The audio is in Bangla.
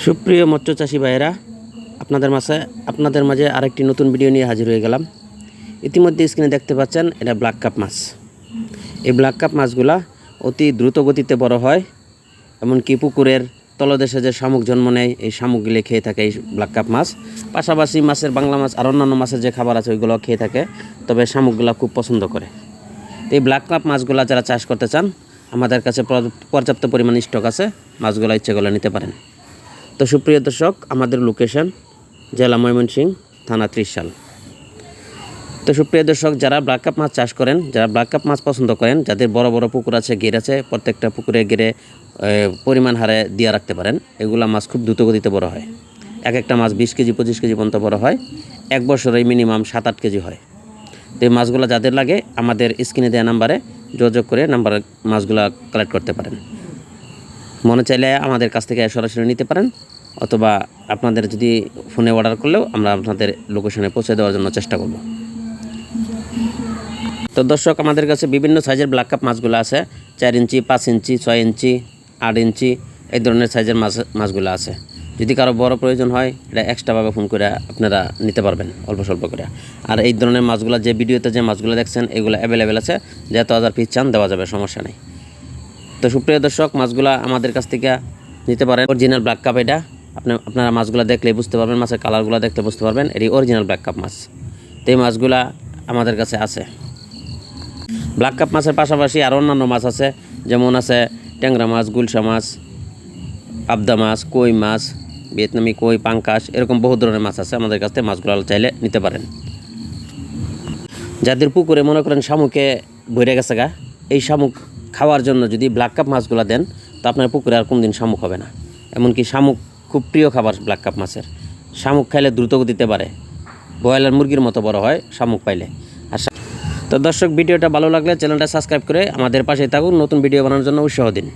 সুপ্রিয় মৎস্য চাষী ভাইয়েরা, আপনাদের মাঝে আরেকটি নতুন ভিডিও নিয়ে হাজির হয়ে গেলাম। ইতিমধ্যে স্ক্রিনে দেখতে পাচ্ছেন এটা ব্ল্যাক কাপ মাছ। এই ব্ল্যাক কাপ মাছগুলা অতি দ্রুত গতিতে বড় হয়, এমনকি পুকুরের তলদেশে যে শামুক জন্ম নেয় এই শামুকগুলি খেয়ে থাকে এই ব্ল্যাক কাপ মাছ। পাশাপাশি মাছের বাংলা মাছ আর অন্যান্য মাছের যে খাবার আছে ওইগুলো খেয়ে থাকে, তবে শামুকগুলো খুব পছন্দ করে। তো এই ব্ল্যাক কাপ মাছগুলো যারা চাষ করতে চান, আমাদের কাছে পর্যাপ্ত পরিমাণ স্টক আছে, মাছগুলো ইচ্ছে করলে নিতে পারেন। তো সুপ্রিয় দর্শক, আমাদের লোকেশন জেলা ময়মনসিংহ, থানা ত্রিশাল। তো সুপ্রিয় দর্শক, যারা ব্ল্যাক কাপ মাছ চাষ করেন, যারা ব্ল্যাক কাপ মাছ পছন্দ করেন, যাদের বড় বড় পুকুর আছে, গের আছে, প্রত্যেকটা পুকুরে গেরে পরিমাণ হারে দিয়ে রাখতে পারেন। এগুলা মাছ খুব দ্রুত গতিতে বড় হয়। এক একটা মাছ 20 কেজি 25 কেজি পর্যন্ত বড় হয়। এক বছরে মিনিমাম 7-8 কেজি হয়। তো এই মাছগুলো যাদের লাগে আমাদের স্ক্রিনে দেওয়া নাম্বারে যোগাযোগ করে মাছগুলো কালেক্ট করতে পারেন। মনে চাইলে আমাদের কাছ থেকে সরাসরি নিতে পারেন, অথবা আপনাদের যদি ফোনে অর্ডার করলেও আমরা আপনাদের লোকেশনে পৌঁছে দেওয়ার জন্য চেষ্টা করব। তো দর্শক, আমাদের কাছে বিভিন্ন সাইজের ব্ল্যাক কাপ মাছগুলো আছে। 4 ইঞ্চি, 5 ইঞ্চি, 6 ইঞ্চি, 8 ইঞ্চি, এই ধরনের সাইজের মাছগুলো আছে। যদি কারো বড় প্রয়োজন হয়, এটা এক্সট্রাভাবে ফোন করে আপনারা নিতে পারবেন অল্প স্বল্প করে। আর এই ধরনের মাছগুলো যে ভিডিওতে যে মাছগুলো দেখছেন এগুলো অ্যাভেলেবেল আছে, যত হাজার পিস চান দেওয়া যাবে, সমস্যা নেই। তো সুপ্রিয় দর্শক, মাছগুলো আমাদের কাছ থেকে নিতে পারেন। অরিজিনাল ব্ল্যাক কাপ এটা আপনারা মাছগুলো দেখলেই বুঝতে পারবেন, মাছের কালারগুলো দেখতে বুঝতে পারবেন এটি অরিজিনাল ব্ল্যাক কাপ মাছ। তো এই মাছগুলা আমাদের কাছে আছে। ব্ল্যাক কাপ মাছের পাশাপাশি আরও অন্যান্য মাছ আছে, যেমন আছে ট্যাংরা মাছ, গুলশা মাছ, পাবদা মাছ, কই মাছ, ভিয়েতনামি কই, পাঙ্কাশ, এরকম বহু ধরনের মাছ আছে। আমাদের কাছ থেকে মাছগুলো চাইলে নিতে পারেন। যাদের পুকুরে মনে করেন শামুকে ভরে গেছে গা, এই শামুক খাওয়ার জন্য যদি ব্ল্যাক কাপ মাছগুলো দেন, তো আপনার পুকুরে আর কোনদিন শামুক হবে না। এমনকি শামুক খুব প্রিয় খাবার ব্ল্যাক কাপ মাছের। শামুক খাইলে দ্রুত গতিতে পারে, ব্রয়লার মুরগির মতো বড় হয় শামুক পাইলে। আর তো দর্শক, ভিডিওটা ভালো লাগলে চ্যানেলটা সাবস্ক্রাইব করে আমাদের পাশে থাকুন, নতুন ভিডিও বানানোর জন্য উৎসাহ দিন।